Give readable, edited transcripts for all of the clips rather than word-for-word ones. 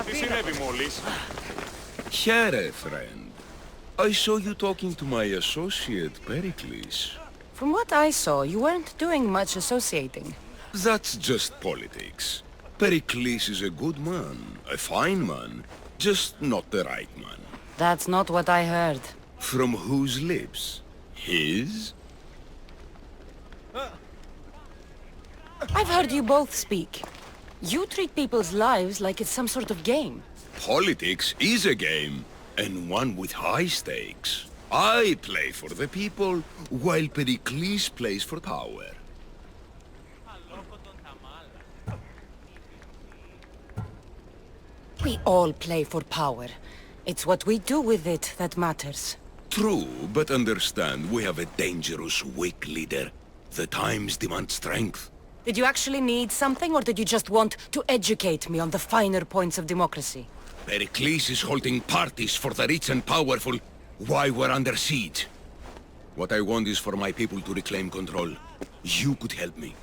Τι συνέβη μόλις? Here, friend. I saw you talking to my associate, Pericles. From what I saw, you weren't doing much associating. That's just politics. Pericles is a good man, a fine man, just not the right man. That's not what I heard. From whose lips? His? I've heard you both speak. You treat people's lives like it's some sort of game. Politics is a game, and one with high stakes. I play for the people, while Pericles plays for power. We all play for power. It's what we do with it that matters. True, but understand we have a dangerous, weak leader. The times demand strength. Did you actually need something, or did you just want to educate me on the finer points of democracy? Pericles is holding parties for the rich and powerful while we're under siege. What I want is for my people to reclaim control. You could help me.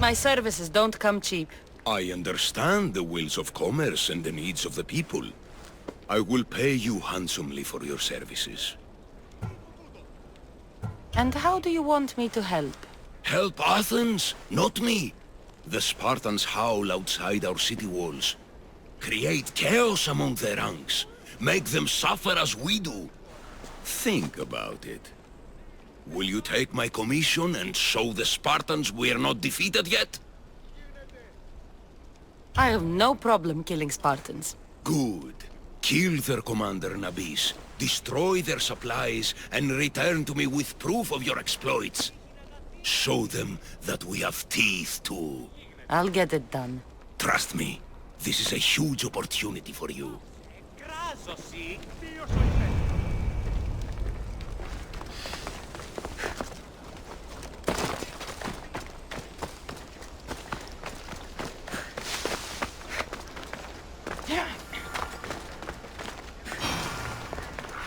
My services don't come cheap. I understand the wills of commerce and the needs of the people. I will pay you handsomely for your services. And how do you want me to help? Help Athens, not me. The Spartans howl outside our city walls. Create chaos among their ranks. Make them suffer as we do. Think about it. Will you take my commission and show the Spartans we're not defeated yet? I have no problem killing Spartans. Good. Kill their commander Nabis, destroy their supplies, and return to me with proof of your exploits. Show them that we have teeth too. I'll get it done. Trust me, this is a huge opportunity for you.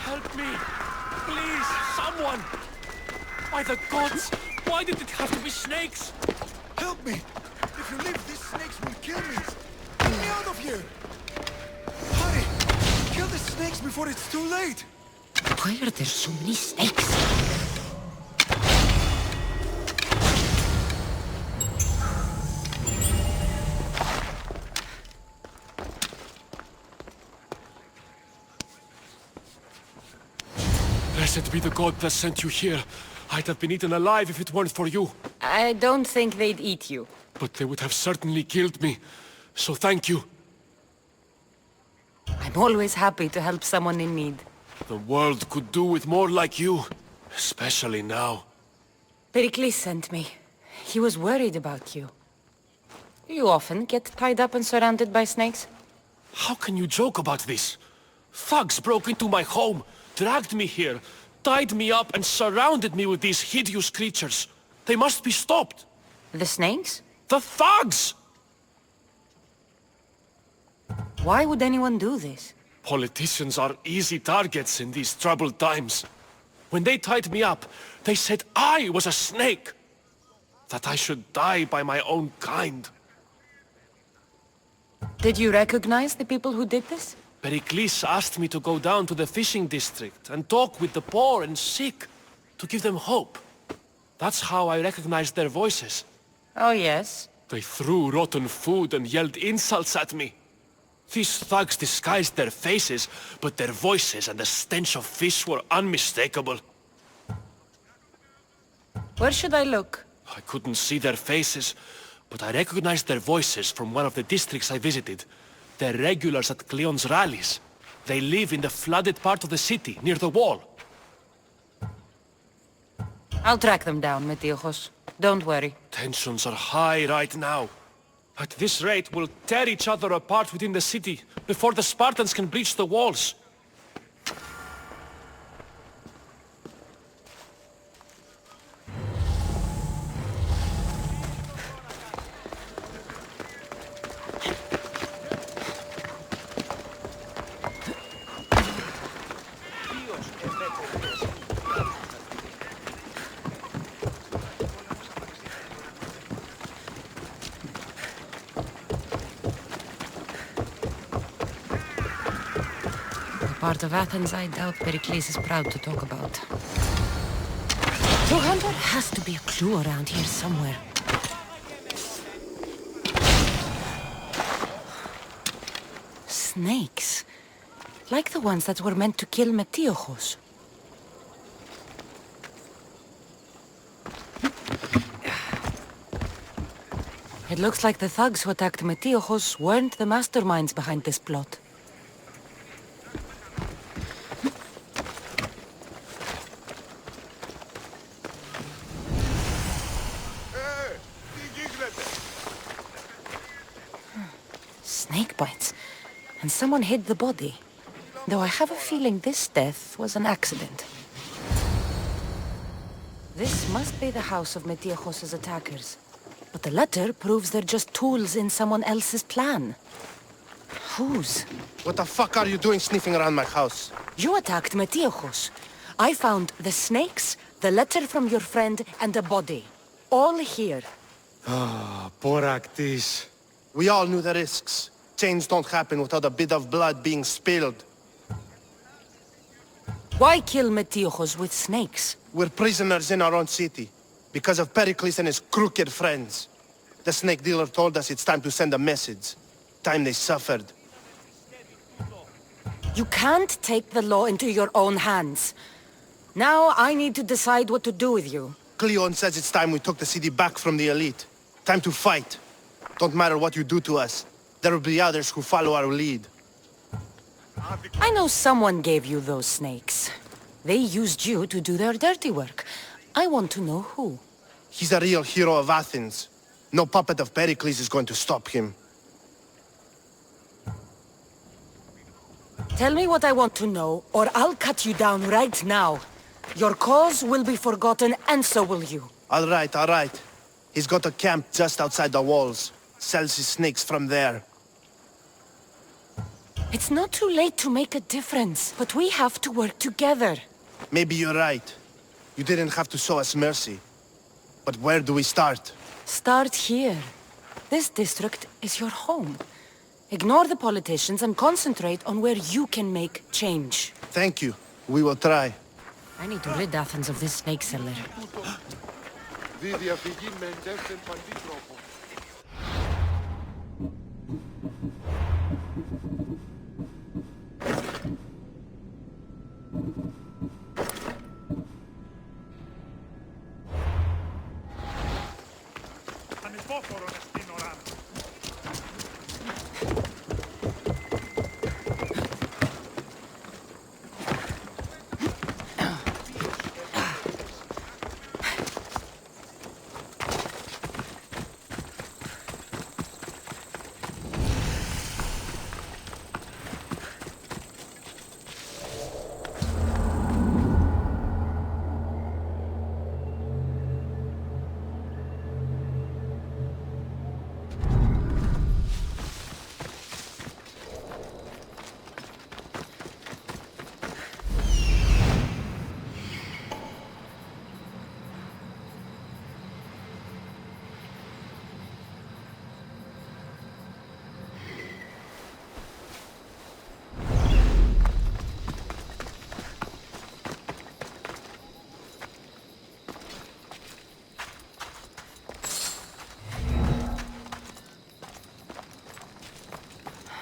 Help me! Please, someone! By the gods! Why did it have to be snakes? Help me! If you leave, these snakes will kill me! Get me out of here! Hurry! Kill the snakes before it's too late! Why are there so many snakes? Blessed be the god that sent you here. I'd have been eaten alive if it weren't for you. I don't think they'd eat you. But they would have certainly killed me. So thank you. I'm always happy to help someone in need. The world could do with more like you. Especially now. Pericles sent me. He was worried about you. You often get tied up and surrounded by snakes? How can you joke about this? Thugs broke into my home, dragged me here, tied me up and surrounded me with these hideous creatures. They must be stopped. The snakes? The thugs! Why would anyone do this? Politicians are easy targets in these troubled times. When they tied me up, they said I was a snake. That I should die by my own kind. Did you recognize the people who did this? Pericles asked me to go down to the fishing district and talk with the poor and sick, to give them hope. That's how I recognized their voices. Oh, yes? They threw rotten food and yelled insults at me. These thugs disguised their faces, but their voices and the stench of fish were unmistakable. Where should I look? I couldn't see their faces, but I recognized their voices from one of the districts I visited. They're regulars at Cleon's rallies. They live in the flooded part of the city, near the wall. I'll track them down, Metiochos. Don't worry. Tensions are high right now. At this rate, we'll tear each other apart within the city, before the Spartans can breach the walls. part of Athens I doubt Pericles is proud to talk about. 200 has to be a clue around here somewhere. Snakes. Like the ones that were meant to kill Metiochos. It looks like the thugs who attacked Metiochos weren't the masterminds behind this plot. Snake bites. And someone hid the body. Though I have a feeling this death was an accident. This must be the house of Metiochos' attackers. But the letter proves they're just tools in someone else's plan. Whose? What the fuck are you doing sniffing around my house? You attacked Metiochos. I found the snakes, the letter from your friend, and a body. All here. Poraktis. We all knew the risks. Change don't happen without a bit of blood being spilled. Why kill Metiochos with snakes? We're prisoners in our own city. Because of Pericles and his crooked friends. The snake dealer told us it's time to send a message. Time they suffered. You can't take the law into your own hands. Now I need to decide what to do with you. Cleon says it's time we took the city back from the elite. Time to fight. Don't matter what you do to us. There will be others who follow our lead. I know someone gave you those snakes. They used you to do their dirty work. I want to know who. He's a real hero of Athens. No puppet of Pericles is going to stop him. Tell me what I want to know, or I'll cut you down right now. Your cause will be forgotten, and so will you. All right. He's got a camp just outside the walls. Sells his snakes from there. It's not too late to make a difference, but we have to work together. Maybe you're right. You didn't have to show us mercy. But where do we start? Start here. This district is your home. Ignore the politicians and concentrate on where you can make change. Thank you. We will try. I need to rid Athens of this snake seller.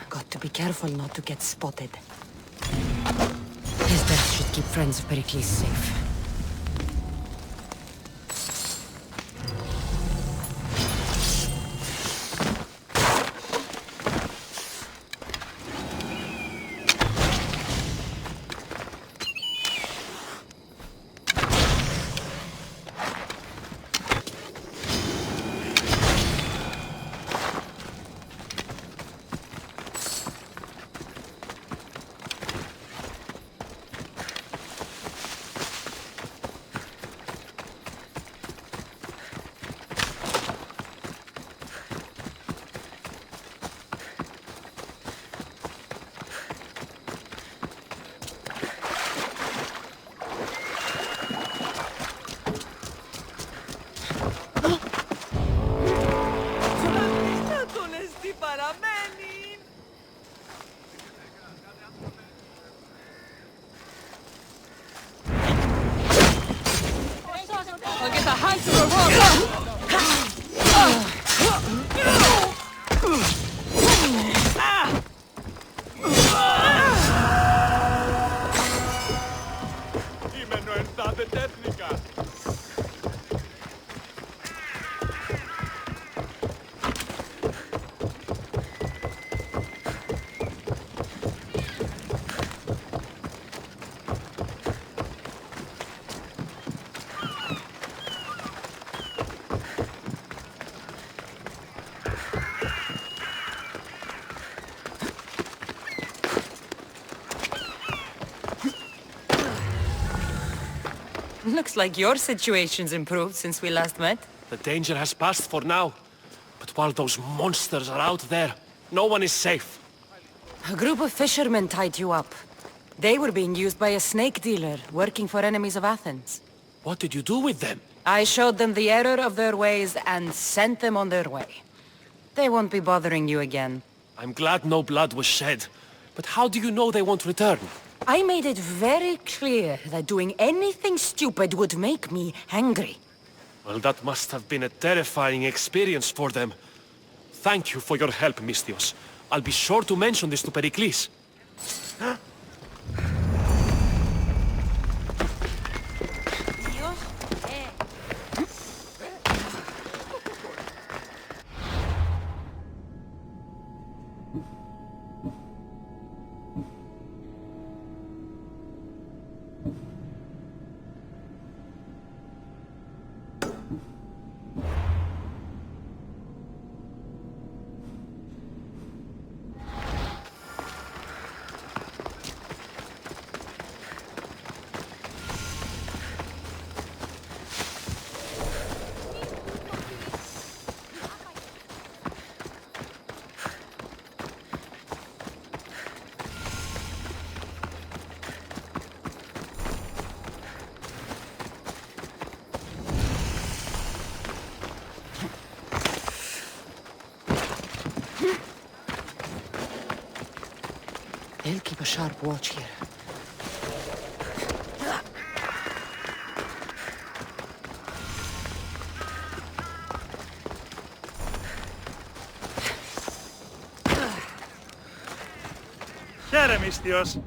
Got to be careful not to get spotted. His death should keep friends of Pericles safe. Looks like your situation's improved since we last met. The danger has passed for now. But while those monsters are out there, no one is safe. A group of fishermen tied you up. They were being used by a snake dealer, working for enemies of Athens. What did you do with them? I showed them the error of their ways and sent them on their way. They won't be bothering you again. I'm glad no blood was shed. But how do you know they won't return? I made it very clear that doing anything stupid would make me angry. Well, that must have been a terrifying experience for them. Thank you for your help, Misthios. I'll be sure to mention this to Pericles. They'll keep a sharp watch here. Χαίρε, Μisthios.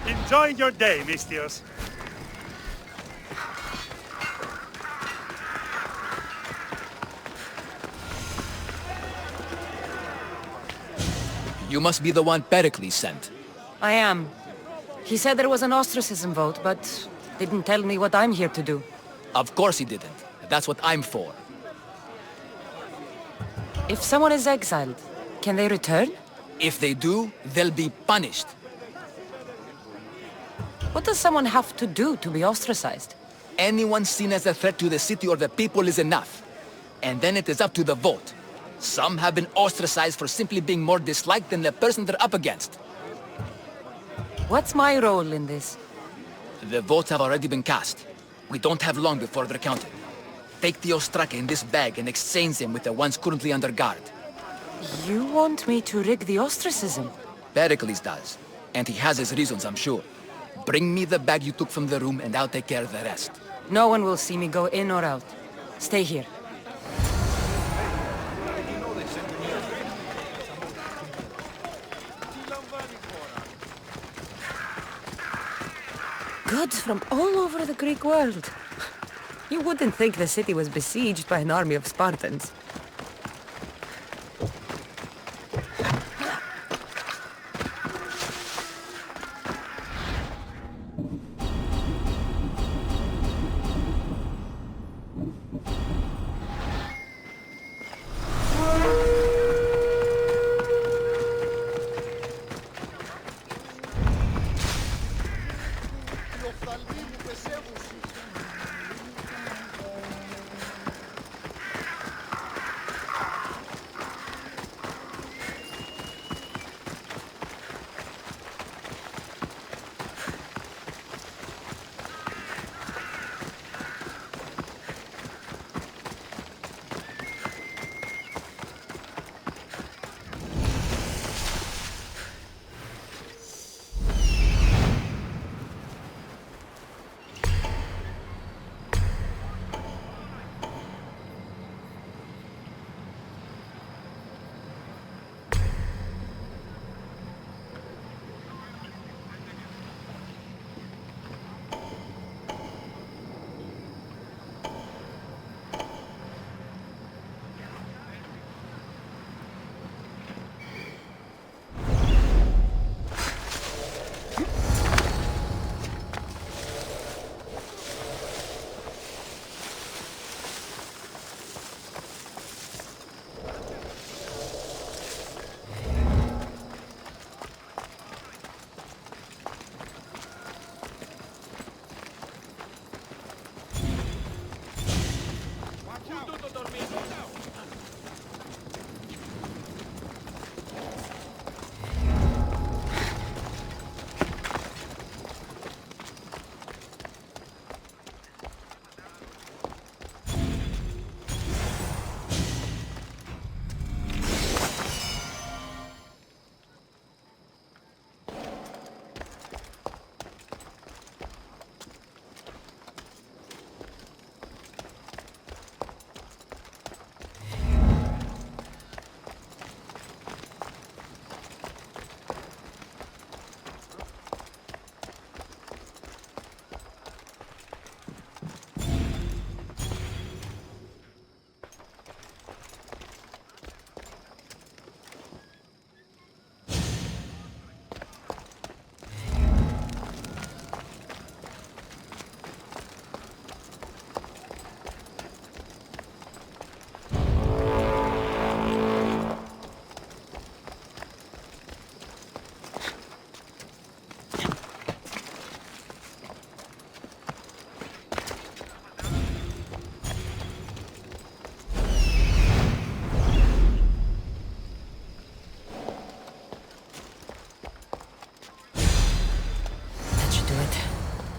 Enjoying your day, Mistios. You must be the one Pericles sent. I am. He said there was an ostracism vote, but didn't tell me what I'm here to do. Of course he didn't. That's what I'm for. If someone is exiled, can they return? If they do, they'll be punished. What does someone have to do to be ostracized? Anyone seen as a threat to the city or the people is enough. And then it is up to the vote. Some have been ostracized for simply being more disliked than the person they're up against. What's my role in this? The votes have already been cast. We don't have long before they're counted. Take the ostraka in this bag and exchange them with the ones currently under guard. You want me to rig the ostracism? Pericles does. And he has his reasons, I'm sure. Bring me the bag you took from the room and I'll take care of the rest. No one will see me go in or out. Stay here. Goods from all over the Greek world. You wouldn't think the city was besieged by an army of Spartans.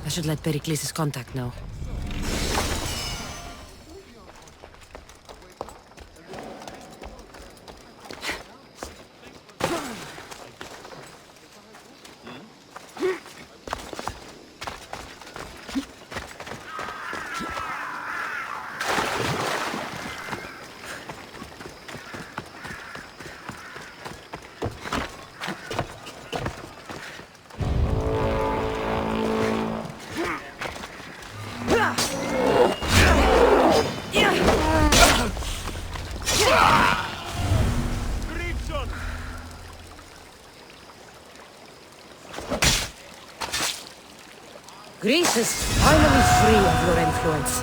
I should let Pericles' contact know. Greece is finally free of your influence.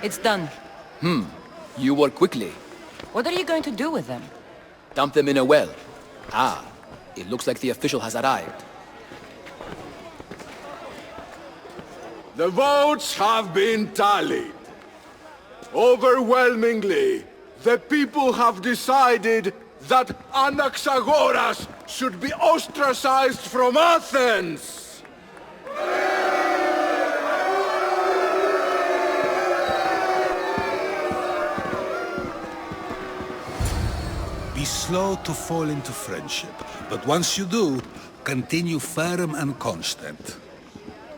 It's done. You work quickly. What are you going to do with them? Dump them in a well. Ah, it looks like the official has arrived. The votes have been tallied. Overwhelmingly, the people have decided that Anaxagoras should be ostracized from Athens! Be slow to fall into friendship, but once you do, continue firm and constant.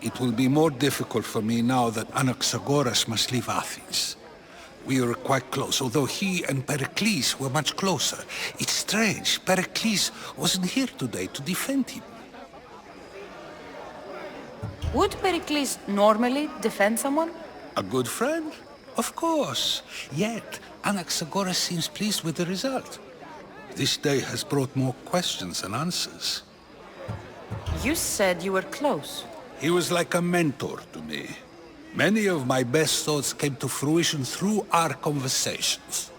It will be more difficult for me now that Anaxagoras must leave Athens. We were quite close, although he and Pericles were much closer. It's strange, Pericles wasn't here today to defend him. Would Pericles normally defend someone? A good friend? Of course. Yet, Anaxagoras seems pleased with the result. This day has brought more questions than answers. You said you were close. He was like a mentor to me. Many of my best thoughts came to fruition through our conversations.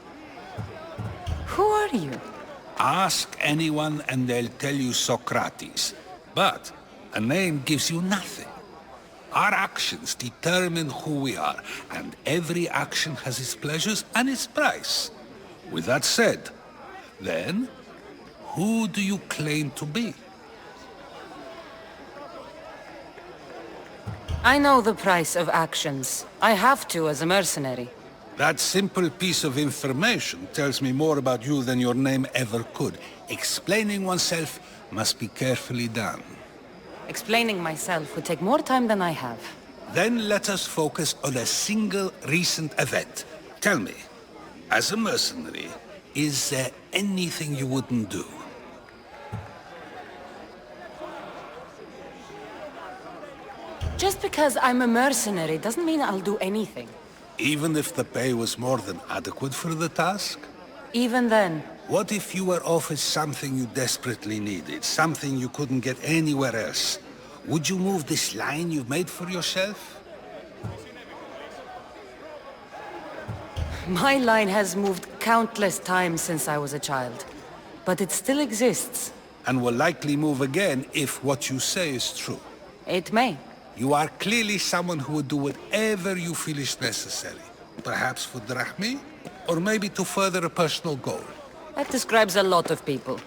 Who are you? Ask anyone and they'll tell you Socrates. But a name gives you nothing. Our actions determine who we are, and every action has its pleasures and its price. With that said, then, who do you claim to be? I know the price of actions. I have to as a mercenary. That simple piece of information tells me more about you than your name ever could. Explaining oneself must be carefully done. Explaining myself would take more time than I have. Then let us focus on a single recent event. Tell me, as a mercenary, is there anything you wouldn't do? Just because I'm a mercenary doesn't mean I'll do anything. Even if the pay was more than adequate for the task? Even then, What if you were offered something you desperately needed, something you couldn't get anywhere else? Would you move this line you've made for yourself? my line has moved countless times since I was a child. But it still exists. And will likely move again if what you say is true. It may. You are clearly someone who would do whatever you feel is necessary. Perhaps for drachmae, or maybe to further a personal goal. That describes a lot of people.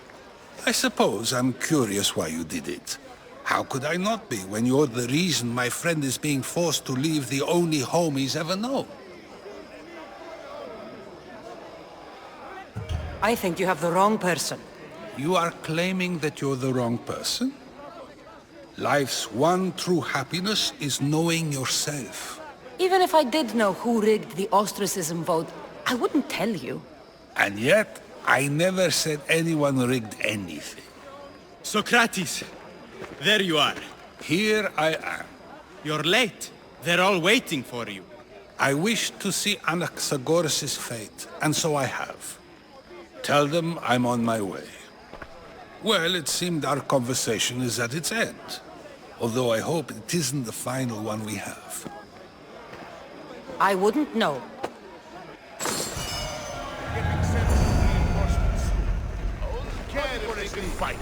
I suppose I'm curious why you did it. How could I not be when you're the reason my friend is being forced to leave the only home he's ever known? I think you have the wrong person. You are claiming that you're the wrong person? Life's one true happiness is knowing yourself. Even if I did know who rigged the ostracism vote, I wouldn't tell you. And yet, I never said anyone rigged anything. Socrates! There you are. Here I am. You're late. They're all waiting for you. I wish to see Anaxagoras' fate, and so I have. Tell them I'm on my way. Well, it seemed our conversation is at its end. Although I hope it isn't the final one we have. I wouldn't know. Getting sent reinforcements. Can't fight.